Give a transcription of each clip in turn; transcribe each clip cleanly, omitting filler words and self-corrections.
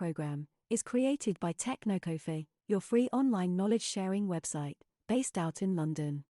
program is created by Technocoffee, your free online knowledge-sharing website, based out in London.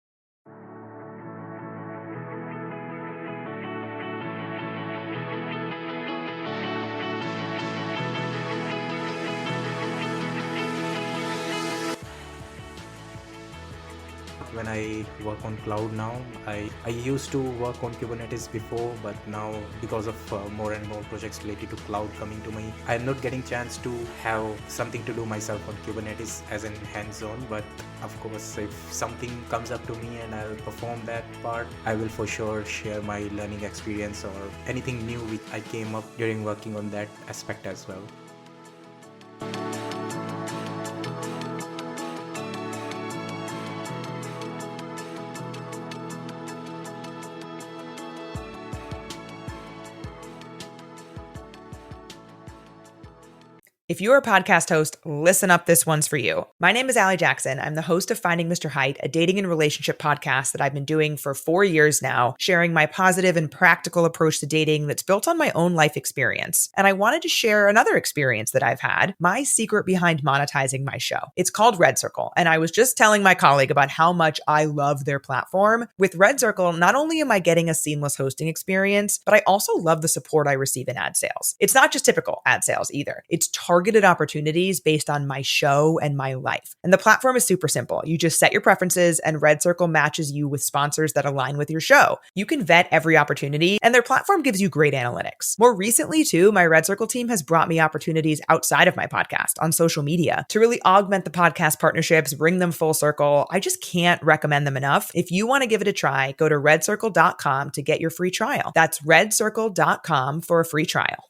When I work on cloud now, I used to work on Kubernetes before, but now because of more and more projects related to cloud coming to me, I'm not getting chance to have something to do myself on Kubernetes as in hands-on. But of course, if something comes up to me and I'll perform that part, I will for sure share my learning experience or anything new which I came up during working on that aspect as well. If you're a podcast host, listen up, this one's for you. My name is Allie Jackson. I'm the host of Finding Mr. Height, a dating and relationship podcast that I've been doing for 4 years now, sharing my positive and practical approach to dating that's built on my own life experience. And I wanted to share another experience that I've had, my secret behind monetizing my show. It's called Red Circle, and I was just telling my colleague about how much I love their platform. With Red Circle, not only am I getting a seamless hosting experience, but I also love the support I receive in ad sales. It's not just typical ad sales either. It's targeted opportunities based on my show and my life. And the platform is super simple. You just set your preferences and Red Circle matches you with sponsors that align with your show. You can vet every opportunity and their platform gives you great analytics. More recently too, my Red Circle team has brought me opportunities outside of my podcast on social media to really augment the podcast partnerships, bring them full circle. I just can't recommend them enough. If you want to give it a try, go to redcircle.com to get your free trial. That's redcircle.com for a free trial.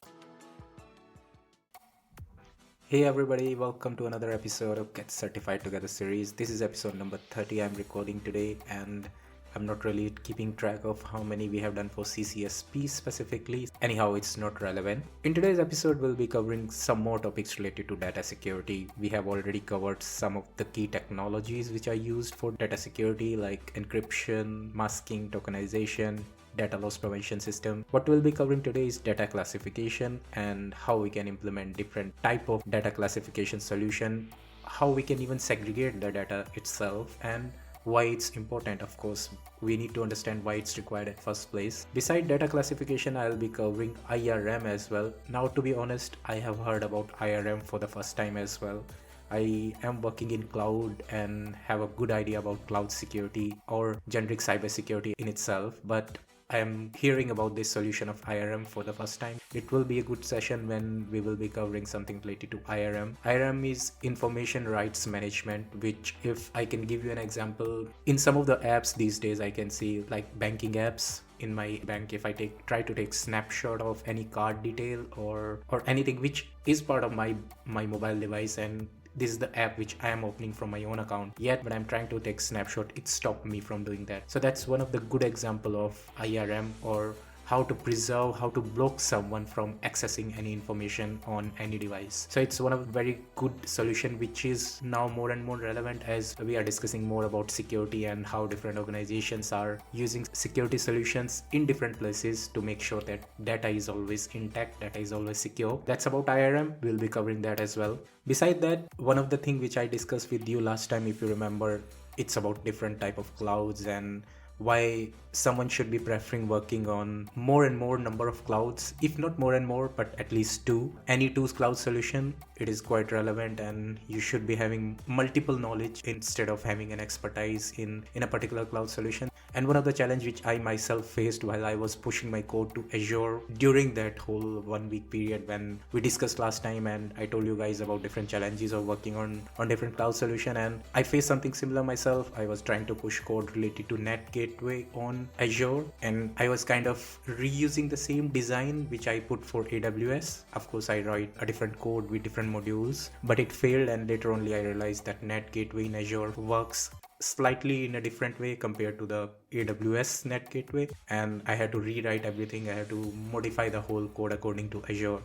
Hey everybody, welcome to another episode of Get Certified Together series. This is episode number 30 I'm recording today, and I'm not really keeping track of how many we have done for CCSP specifically. Anyhow, it's not relevant. In today's episode, we'll be covering some more topics related to data security. We have already covered some of the key technologies which are used for data security, like encryption, masking, tokenization, data loss prevention system. What we'll be covering today is data classification and how we can implement different type of data classification solution, how we can even segregate the data itself, and why it's important. Of course, we need to understand why it's required at first place. Beside data classification, I'll be covering IRM as well. Now, to be honest, I have heard about IRM for the first time as well. I am working in cloud and have a good idea about cloud security or generic cybersecurity in itself, but I am hearing about this solution of IRM for the first time. It will be a good session when we will be covering something related to IRM. IRM is information rights management, which, if I can give you an example, in some of the apps these days I can see, like banking apps. In my bank, if I try to take snapshot of any card detail or anything which is part of my mobile device, and this is the app which I am opening from my own account, yet when I'm trying to take snapshot, it stopped me from doing that. So that's one of the good example of IRM, or how to preserve, how to block someone from accessing any information on any device. So it's one of the very good solution which is now more and more relevant as we are discussing more about security and how different organizations are using security solutions in different places to make sure that data is always intact, data is always secure. That's about IRM. We'll be covering that as well. Beside that, one of the things which I discussed with you last time, if you remember, it's about different type of clouds and why someone should be preferring working on more and more number of clouds, if not more and more, but at least two. Any two cloud solution, it is quite relevant, and you should be having multiple knowledge instead of having an expertise in a particular cloud solution. And one of the challenge which I myself faced while I was pushing my code to Azure during that whole 1 week period when we discussed last time, and I told you guys about different challenges of working on different cloud solution, and I faced something similar myself. I was trying to push code related to Net Gateway on Azure, and I was kind of reusing the same design which I put for AWS. Of course, I write a different code with different modules, but it failed, and later only I realized that Net Gateway in Azure works slightly in a different way compared to the AWS Net Gateway, and I had to rewrite everything. I had to modify the whole code according to Azure.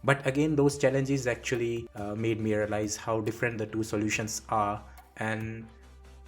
But again, those challenges actually made me realize how different the two solutions are, and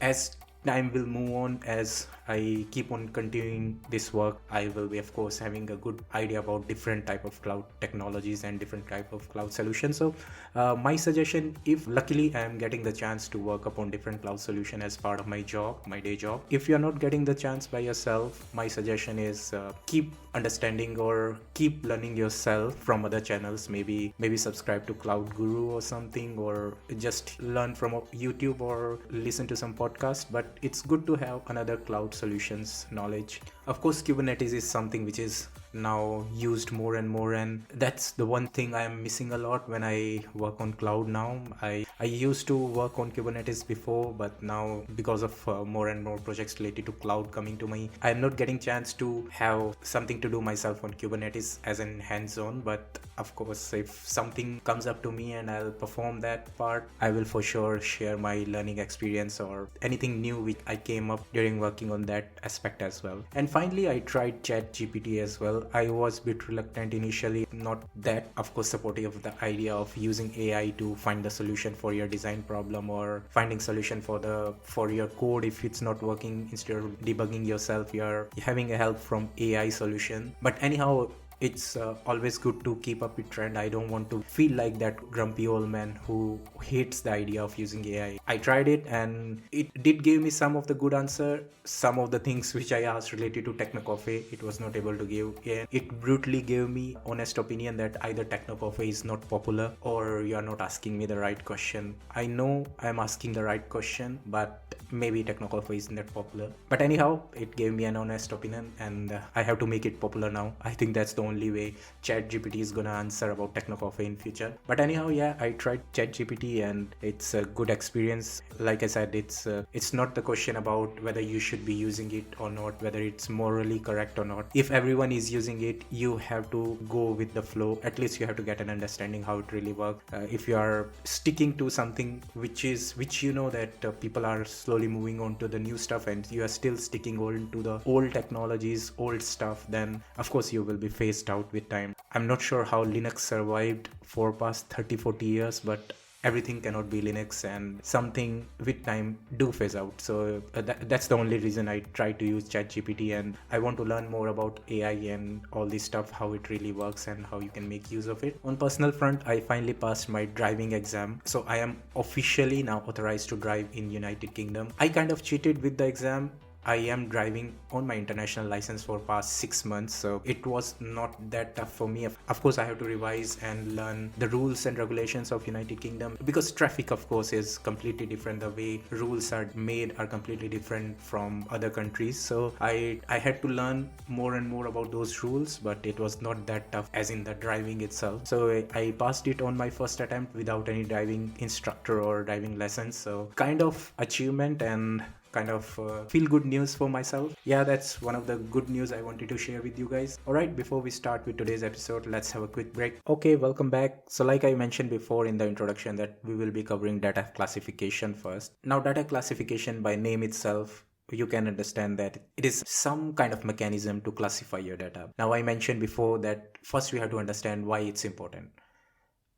as time will move on, as I keep on continuing this work, I will be of course having a good idea about different type of cloud technologies and different type of cloud solutions. So my suggestion, if luckily I am getting the chance to work upon different cloud solution as part of my job, my day job, if you're not getting the chance by yourself, my suggestion is keep understanding or keep learning yourself from other channels. Maybe subscribe to Cloud Guru or something, or just learn from YouTube or listen to some podcast. But it's good to have another cloud solutions knowledge. Of course, Kubernetes is something which is now used more and more, and that's the one thing I am missing a lot when I work on cloud now. I used to work on Kubernetes before, but now because of more and more projects related to cloud coming to me, I am not getting chance to have something to do myself on Kubernetes as in hands-on. But of course, if something comes up to me and I'll perform that part, I will for sure share my learning experience or anything new which I came up during working on that aspect as well. And finally, I tried ChatGPT as well. I was a bit reluctant initially, not that of course supportive of the idea of using AI to find the solution for your design problem or finding solution for your code. If it's not working, instead of debugging yourself, you're having a help from AI solution. But anyhow, it's always good to keep up with trend. I don't want to feel like that grumpy old man who hates the idea of using AI. I tried it and it did give me some of the good answer. Some of the things which I asked related to Technocoffee, it was not able to give. Yeah, it brutally gave me honest opinion that either Technocoffee is not popular or you are not asking me the right question. I know I'm asking the right question, but maybe Technocoffee isn't that popular. But anyhow, it gave me an honest opinion, and I have to make it popular now. I think that's the only way ChatGPT is gonna answer about Technocoffee in future. But anyhow, yeah, I tried ChatGPT and it's a good experience. Like I said, it's not the question about whether you should be using it or not, whether it's morally correct or not. If everyone is using it, you have to go with the flow. At least you have to get an understanding how it really works. If you are sticking to something which you know that people are slowly moving on to the new stuff, and you are still sticking on to the old technologies, old stuff, then of course you will be phased out with time. I'm not sure how Linux survived for past 30-40 years, but everything cannot be Linux, and something with time do phase out. So that's the only reason I try to use ChatGPT, and I want to learn more about AI and all this stuff, how it really works and how you can make use of it. On personal front, I finally passed my driving exam, so I am officially now authorized to drive in United Kingdom. I kind of cheated with the exam. I am driving on my international license for past 6 months, so it was not that tough for me. Of course, I have to revise and learn the rules and regulations of United Kingdom, because traffic of course is completely different. The way rules are made are completely different from other countries, so I had to learn more and more about those rules, but it was not that tough as in the driving itself. So I passed it on my first attempt without any driving instructor or driving lessons, so kind of achievement and kind of feel good news for myself. Yeah, that's one of the good news I wanted to share with you guys. Alright, before we start with today's episode, let's have a quick break. Okay, welcome back. So like I mentioned before in the introduction, that we will be covering data classification first. Now, data classification by name itself, you can understand that it is some kind of mechanism to classify your data. Now, I mentioned before that first we have to understand why it's important.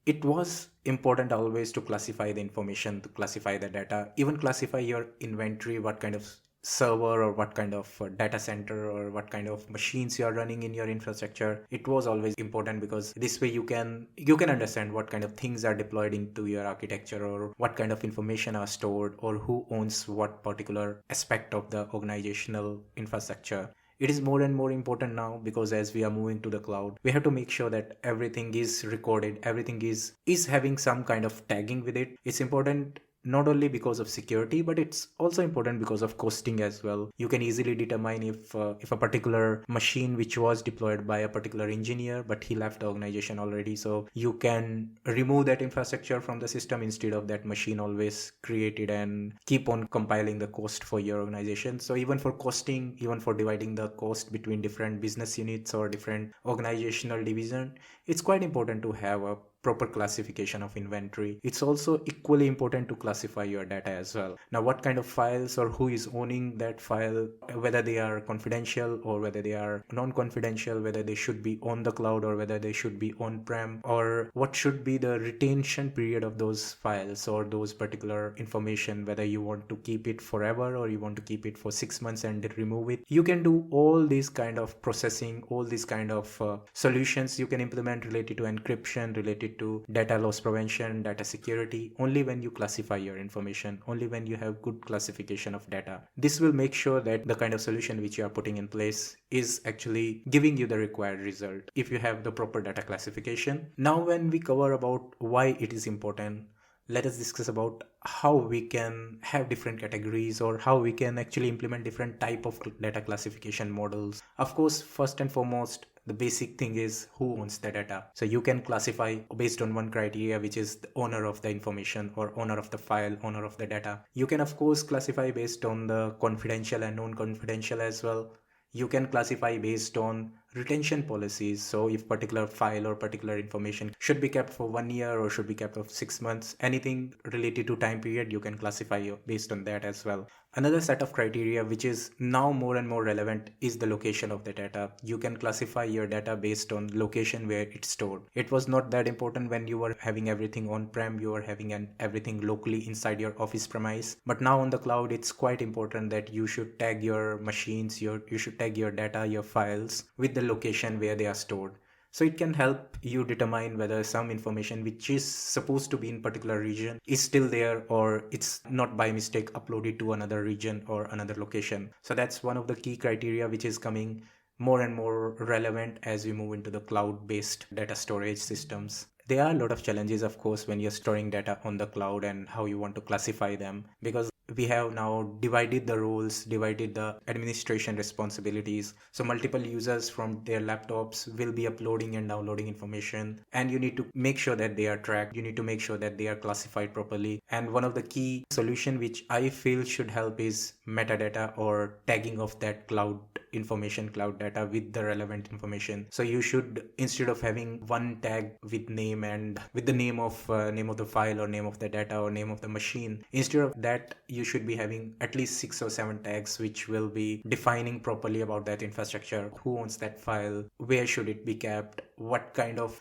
It was important always to classify the information, to classify the data, even classify your inventory, what kind of server or what kind of data center or what kind of machines you are running in your infrastructure. It was always important because this way you can understand what kind of things are deployed into your architecture, or what kind of information are stored, or who owns what particular aspect of the organizational infrastructure. It is more and more important now, because as we are moving to the cloud, we have to make sure that everything is recorded, everything is having some kind of tagging with it. It's important not only because of security, but it's also important because of costing as well. You can easily determine if a particular machine which was deployed by a particular engineer, but he left the organization already, so you can remove that infrastructure from the system instead of that machine always created, and keep on compiling the cost for your organization. So even for costing, even for dividing the cost between different business units or different organizational division, it's quite important to have a proper classification of inventory. It's also equally important to classify your data as well. Now, what kind of files or who is owning that file, whether they are confidential or whether they are non-confidential, whether they should be on the cloud or whether they should be on-prem, or what should be the retention period of those files or those particular information, whether you want to keep it forever or you want to keep it for 6 months and remove it. You can do all these kind of processing, all these kind of solutions you can implement related to encryption, related to data loss prevention, data security, only when you classify your information, only when you have good classification of data. This will make sure that the kind of solution which you are putting in place is actually giving you the required result if you have the proper data classification. Now, when we cover about why it is important, let us discuss about how we can have different categories or how we can actually implement different type of data classification models. Of course, first and foremost, the basic thing is who owns the data. So you can classify based on one criteria, which is the owner of the information or owner of the file, owner of the data. You can of course classify based on the confidential and non-confidential as well. You can classify based on retention policies. So if particular file or particular information should be kept for 1 year or should be kept for 6 months, anything related to time period, you can classify based on that as well. Another set of criteria which is now more and more relevant is the location of the data. You can classify your data based on location where it's stored. It was not that important when you were having everything on-prem, you were having everything locally inside your office premise. But now on the cloud, it's quite important that you should tag your machines, you should tag your data, your files with the location where they are stored. So it can help you determine whether some information which is supposed to be in particular region is still there or it's not by mistake uploaded to another region or another location. So that's one of the key criteria which is coming more and more relevant as we move into the cloud-based data storage systems. There are a lot of challenges, of course, when you're storing data on the cloud and how you want to classify them, because we have now divided the roles, divided the administration responsibilities. So multiple users from their laptops will be uploading and downloading information, and you need to make sure that they are tracked. You need to make sure that they are classified properly. And one of the key solution which I feel should help is metadata or tagging of that cloud information, cloud data with the relevant information. So you should, instead of having one tag with name and with the name of the file or name of the data or name of the machine, instead of that you should be having at least 6 or 7 tags which will be defining properly about that infrastructure, who owns that file, where should it be kept, what kind of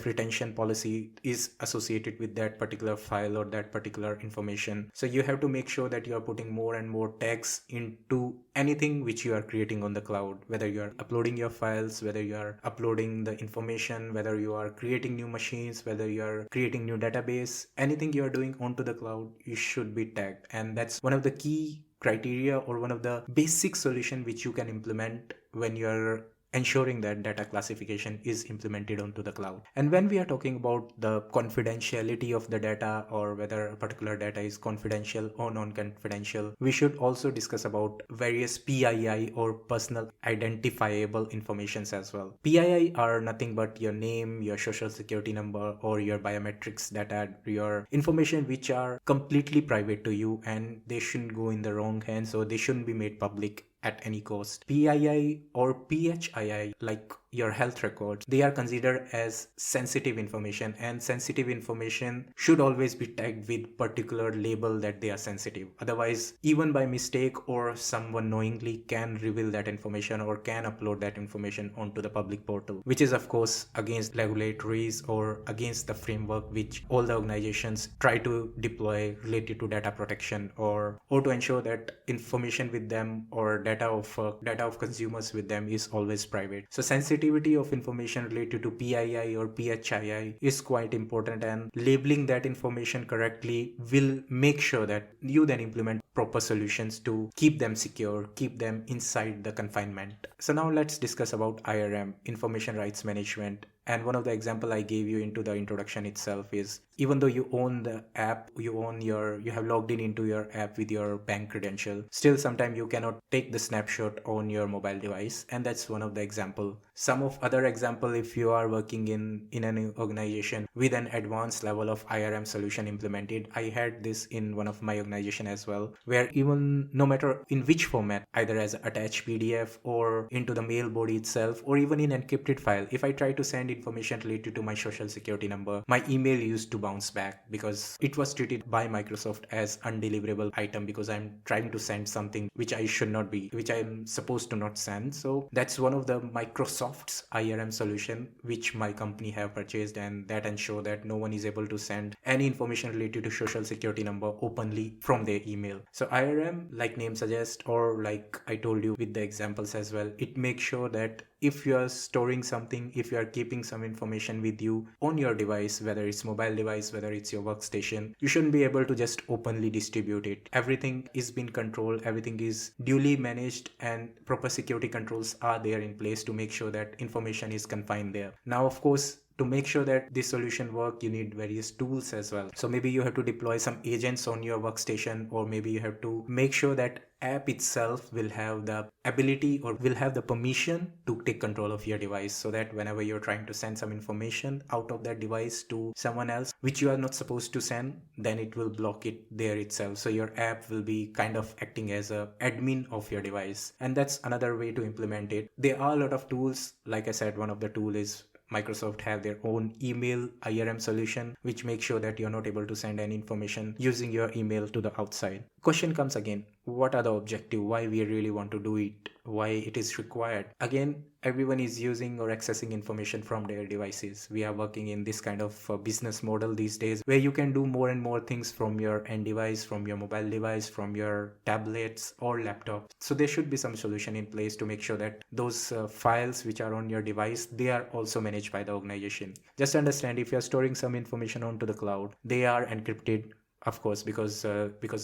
retention policy is associated with that particular file or that particular information. So you have to make sure that you are putting more and more tags into anything which you are creating on the cloud, whether you are uploading your files, whether you are uploading the information, whether you are creating new machines, whether you are creating new database, anything you are doing onto the cloud, you should be tagged. And that's one of the key criteria or one of the basic solution which you can implement when you're ensuring that data classification is implemented onto the cloud. And when we are talking about the confidentiality of the data or whether a particular data is confidential or non-confidential, we should also discuss about various PII or personal identifiable informations as well. PII are nothing but your name, your social security number, or your biometrics data, your information which are completely private to you, and they shouldn't go in the wrong hands or they shouldn't be made public at any cost. PII or PHII, like your health records, they are considered as sensitive information, and sensitive information should always be tagged with particular label that they are sensitive. Otherwise, even by mistake or someone knowingly can reveal that information or can upload that information onto the public portal, which is of course against regulatories or against the framework which all the organizations try to deploy related to data protection or to ensure that information with them or data of consumers with them is always private. So sensitivity of information related to PII or PHII is quite important, and labeling that information correctly will make sure that you then implement proper solutions to keep them secure, keep them inside the confinement. So now let's discuss about IRM, information rights management. And one of the example I gave you into the introduction itself is even though you own the app, you have logged into your app with your bank credential, still sometimes you cannot take the snapshot on your mobile device. And that's one of the example. Some of other example, if you are working in an organization with an advanced level of IRM solution implemented, I had this in one of my organization as well, where even no matter in which format, either as attached PDF or into the mail body itself, or even in encrypted file, if I try to send information related to my social security number, my email used to bounce back because it was treated by Microsoft as undeliverable item, because I'm trying to send something which I should not be, which I'm supposed to not send. So that's one of the Microsoft's IRM solution which my company have purchased, and that ensure that no one is able to send any information related to social security number openly from their email. So IRM, like name suggests, or like I told you with the examples as well, it makes sure that if you are storing something, if you are keeping some information with you on your device, whether it's mobile device, whether it's your workstation, you shouldn't be able to just openly distribute it. Everything is being controlled, everything is duly managed, and proper security controls are there in place to make sure that information is confined there. Now, of course, to make sure that this solution work, you need various tools as well. So maybe you have to deploy some agents on your workstation, or maybe you have to make sure that app itself will have the ability or will have the permission to take control of your device, so that whenever you're trying to send some information out of that device to someone else which you are not supposed to send, then it will block it there itself. So your app will be kind of acting as a admin of your device, and that's another way to implement it. There are a lot of tools. Like I said, one of the tool is Microsoft have their own email IRM solution, which makes sure that you're not able to send any information using your email to the outside. Question comes again, what are the objective? Why we really want to do it? Why it is required? Again, everyone is using or accessing information from their devices. We are working in this kind of business model these days, where you can do more and more things from your end device, from your mobile device, from your tablets or laptop. So there should be some solution in place to make sure that those files which are on your device, they are also managed by the organization. Just understand, if you're storing some information onto the cloud, they are encrypted, of course, because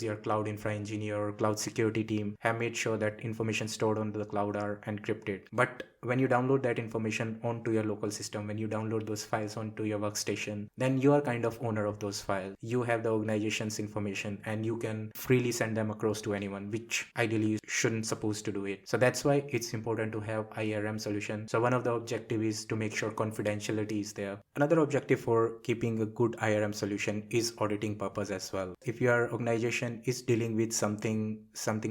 your cloud infra engineer or cloud security team have made sure that information stored on the cloud are encrypted. But when you download that information onto your local system, when you download those files onto your workstation, then you are kind of owner of those files. You have the organization's information and you can freely send them across to anyone, which ideally you shouldn't supposed to do it. So that's why it's important to have IRM solution. So one of the objective is to make sure confidentiality is there. Another objective for keeping a good IRM solution is auditing purpose as well. If your organization is dealing with something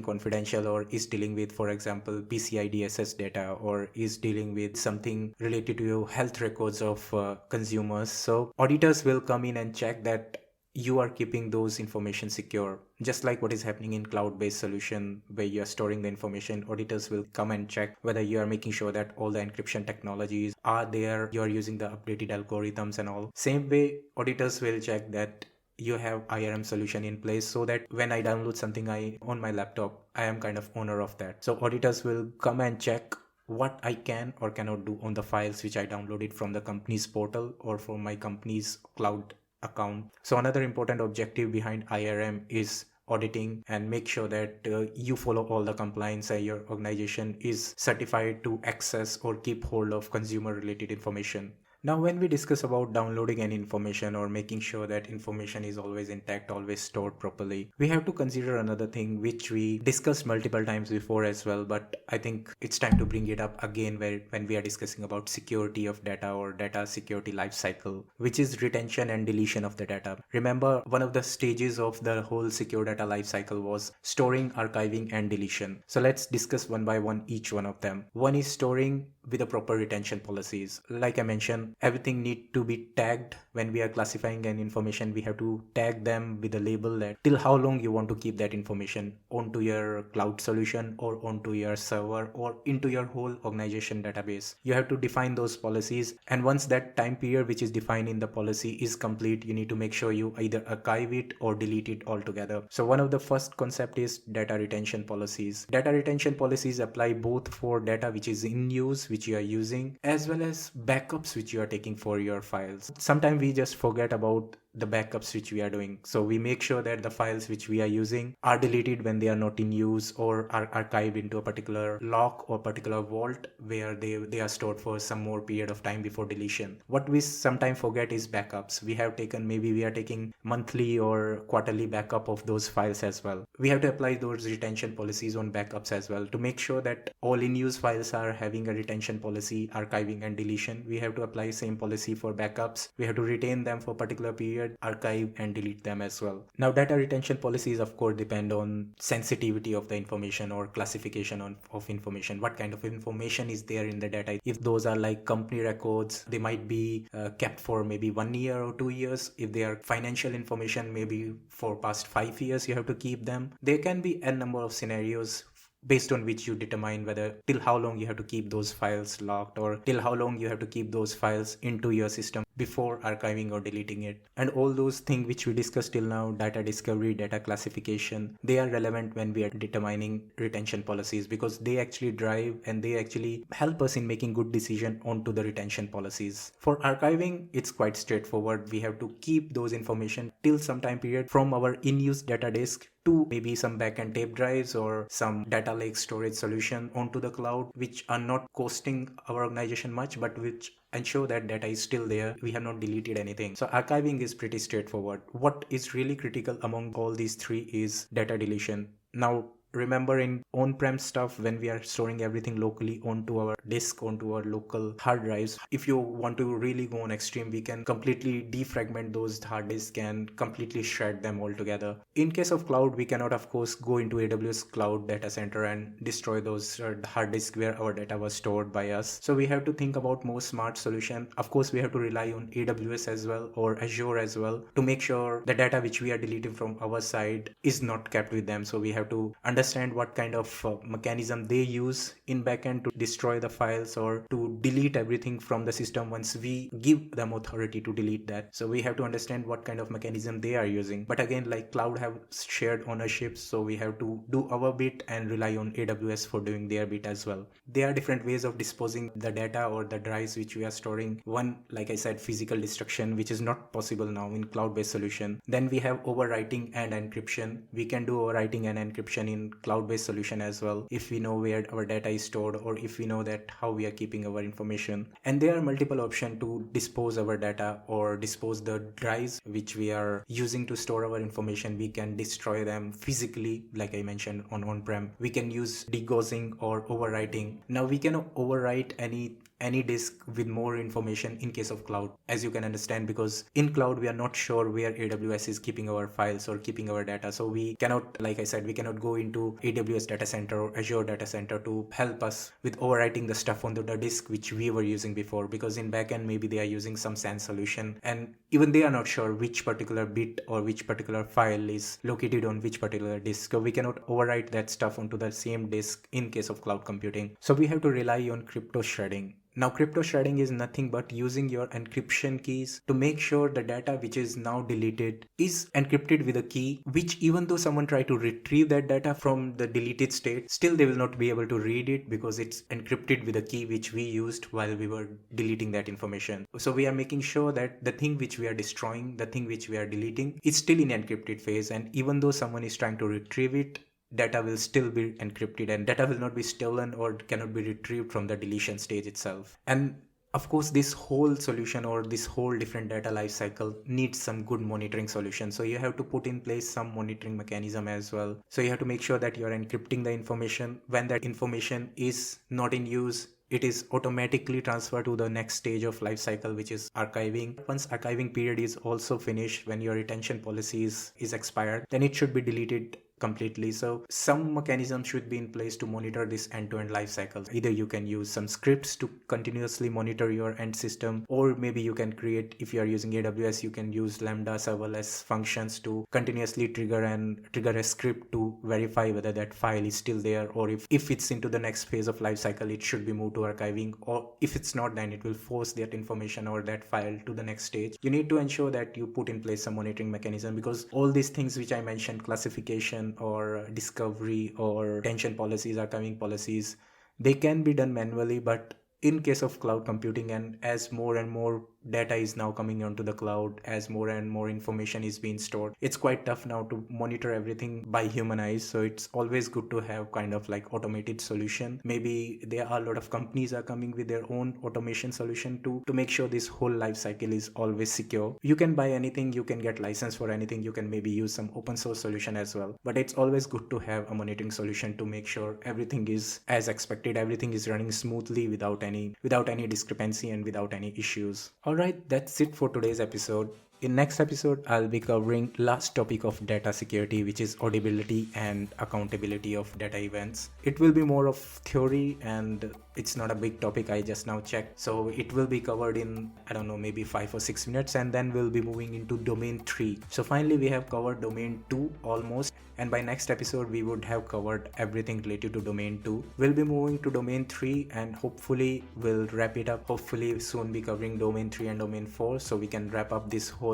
confidential, or is dealing with, for example, PCI DSS data, or is dealing with something related to health records of consumers, so auditors will come in and check that you are keeping those information secure. Just like what is happening in cloud-based solution where you are storing the information, auditors will come and check whether you are making sure that all the encryption technologies are there, you are using the updated algorithms and all. Same way, auditors will check that you have IRM solution in place, so that when I download something on my laptop, I am kind of owner of that. So auditors will come and check what I can or cannot do on the files which I downloaded from the company's portal or from my company's cloud account. So another important objective behind IRM is auditing and make sure that you follow all the compliance and your organization is certified to access or keep hold of consumer related information. Now, when we discuss about downloading any information or making sure that information is always intact, always stored properly, we have to consider another thing which we discussed multiple times before as well, but I think it's time to bring it up again when we are discussing about security of data or data security lifecycle, which is retention and deletion of the data. Remember, one of the stages of the whole secure data lifecycle was storing, archiving, and deletion. So let's discuss one by one each one of them. One is storing with the proper retention policies. Like I mentioned, everything need to be tagged. When we are classifying an information, we have to tag them with a label that till how long you want to keep that information onto your cloud solution or onto your server or into your whole organization database. You have to define those policies, and once that time period which is defined in the policy is complete, you need to make sure you either archive it or delete it altogether. So one of the first concept is data retention policies. Data retention policies apply both for data which is in use, which you are using, as well as backups which you are taking for your files. Sometimes we just forget about the backups which we are doing. So we make sure that the files which we are using are deleted when they are not in use or are archived into a particular lock or particular vault where they are stored for some more period of time before deletion. What we sometimes forget is backups. We are taking monthly or quarterly backup of those files as well. We have to apply those retention policies on backups as well to make sure that all in use files are having a retention policy, archiving and deletion. We have to apply same policy for backups. We have to retain them for particular period, archive and delete them as well. Now data retention policies of course depend on sensitivity of the information or classification of information. What kind of information is there in the data? If those are like company records, they might be kept for maybe 1 year or 2 years. If they are financial information, maybe for past 5 years you have to keep them. There can be a number of scenarios based on which you determine whether till how long you have to keep those files locked or till how long you have to keep those files into your system before archiving or deleting it. And all those things which we discussed till now, data discovery, data classification, they are relevant when we are determining retention policies, because they actually drive and they actually help us in making good decision onto the retention policies. For archiving, it's quite straightforward. We have to keep those information till some time period from our in-use data disk to maybe some backend tape drives or some data lake storage solution onto the cloud, which are not costing our organization much, but which ensure that data is still there. We have not deleted anything. So archiving is pretty straightforward. What is really critical among all these three is data deletion. Now, remember in on-prem stuff, when we are storing everything locally onto our disk, onto our local hard drives, if you want to really go on extreme, we can completely defragment those hard disks and completely shred them all together. In case of cloud, we cannot of course go into AWS cloud data center and destroy those hard disks where our data was stored by us. So we have to think about more smart solution. Of course, we have to rely on AWS as well or Azure as well to make sure the data which we are deleting from our side is not kept with them. So we have to understand what kind of mechanism they use in backend to destroy the files or to delete everything from the system once we give them authority to delete that. So we have to understand what kind of mechanism they are using. But again, like cloud have shared ownership, so we have to do our bit and rely on AWS for doing their bit as well. There are different ways of disposing the data or the drives which we are storing. One, like I said, physical destruction, which is not possible now in cloud-based solution. Then we have overwriting and encryption. We can do overwriting and encryption in cloud-based solution as well if we know where our data is stored or if we know that how we are keeping our information. And there are multiple options to dispose our data or dispose the drives which we are using to store our information. We can destroy them physically, like I mentioned on-prem. We can use degaussing or overwriting. Now we can overwrite any disk with more information in case of cloud, as you can understand, because in cloud we are not sure where AWS is keeping our files or keeping our data. So we cannot, like I said, we cannot go into AWS data center or Azure data center to help us with overwriting the stuff onto the disk which we were using before, because in backend maybe they are using some SAN solution and even they are not sure which particular bit or which particular file is located on which particular disk. So we cannot overwrite that stuff onto the same disk in case of cloud computing. So we have to rely on crypto shredding. Now, crypto shredding is nothing but using your encryption keys to make sure the data which is now deleted is encrypted with a key, which even though someone try to retrieve that data from the deleted state, still they will not be able to read it because it's encrypted with a key which we used while we were deleting that information. So we are making sure that the thing which we are destroying, the thing which we are deleting, is still in encrypted phase. And even though someone is trying to retrieve it, data will still be encrypted and data will not be stolen or cannot be retrieved from the deletion stage itself. And of course, this whole solution or this whole different data lifecycle needs some good monitoring solution. So you have to put in place some monitoring mechanism as well. So you have to make sure that you're encrypting the information. When that information is not in use, it is automatically transferred to the next stage of life cycle, which is archiving. Once archiving period is also finished, when your retention policy is expired, then it should be deleted completely. So some mechanism should be in place to monitor this end-to-end life cycle. Either you can use some scripts to continuously monitor your end system, or maybe you can create, if you are using AWS, you can use Lambda serverless functions to continuously trigger a script to verify whether that file is still there, or if it's into the next phase of life cycle, it should be moved to archiving, or if it's not, then it will force that information or that file to the next stage. You need to ensure that you put in place some monitoring mechanism, because all these things which I mentioned, classification or discovery or retention policies, archiving policies, they can be done manually, but in case of cloud computing, and as more and more data is now coming onto the cloud, as more and more information is being stored, it's quite tough now to monitor everything by human eyes. So it's always good to have kind of like automated solution. Maybe there are a lot of companies are coming with their own automation solution to make sure this whole life cycle is always secure. You can buy anything, you can get license for anything, you can maybe use some open source solution as well, but it's always good to have a monitoring solution to make sure everything is as expected, everything is running smoothly without any discrepancy and without any issues. Alright, that's it for today's episode. In next episode, I'll be covering last topic of data security, which is audibility and accountability of data events. It will be more of theory and it's not a big topic, I just now checked. So it will be covered in, I don't know, maybe 5 or 6 minutes, and then we'll be moving into domain 3. So finally we have covered domain 2 almost, and by next episode we would have covered everything related to domain 2. We'll be moving to domain 3 and hopefully we'll wrap it up. Hopefully soon be covering domain 3 and domain 4, so we can wrap up this whole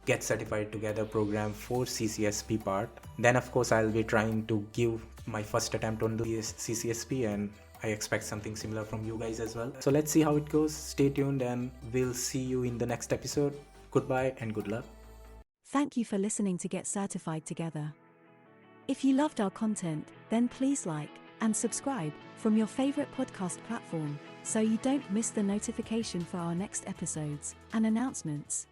Get Certified Together program for CCSP part. Then of course I'll be trying to give my first attempt on the CCSP, and I expect something similar from you guys as well. So let's see how it goes. Stay tuned and we'll see you in the next episode. Goodbye and good luck. Thank you for listening to Get Certified Together. If you loved our content, then please like and subscribe from your favorite podcast platform so you don't miss the notification for our next episodes and announcements.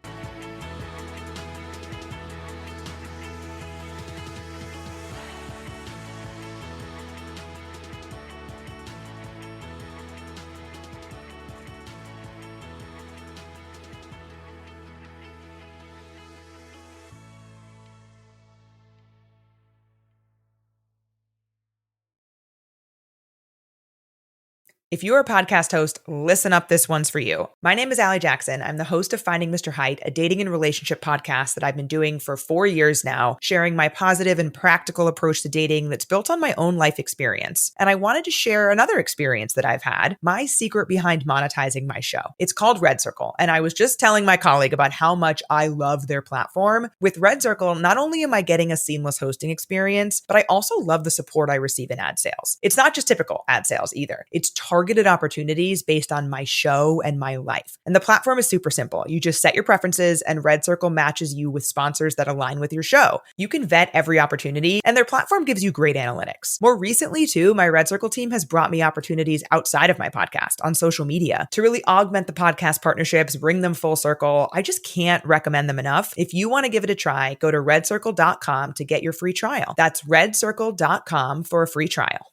If you're a podcast host, listen up, this one's for you. My name is Allie Jackson. I'm the host of Finding Mr. Height, a dating and relationship podcast that I've been doing for 4 years now, sharing my positive and practical approach to dating that's built on my own life experience. And I wanted to share another experience that I've had, my secret behind monetizing my show. It's called Red Circle, and I was just telling my colleague about how much I love their platform. With Red Circle, not only am I getting a seamless hosting experience, but I also love the support I receive in ad sales. It's not just typical ad sales either. It's targeted opportunities based on my show and my life. And the platform is super simple. You just set your preferences and Red Circle matches you with sponsors that align with your show. You can vet every opportunity and their platform gives you great analytics. More recently too, my Red Circle team has brought me opportunities outside of my podcast on social media to really augment the podcast partnerships, bring them full circle. I just can't recommend them enough. If you want to give it a try, go to redcircle.com to get your free trial. That's redcircle.com for a free trial.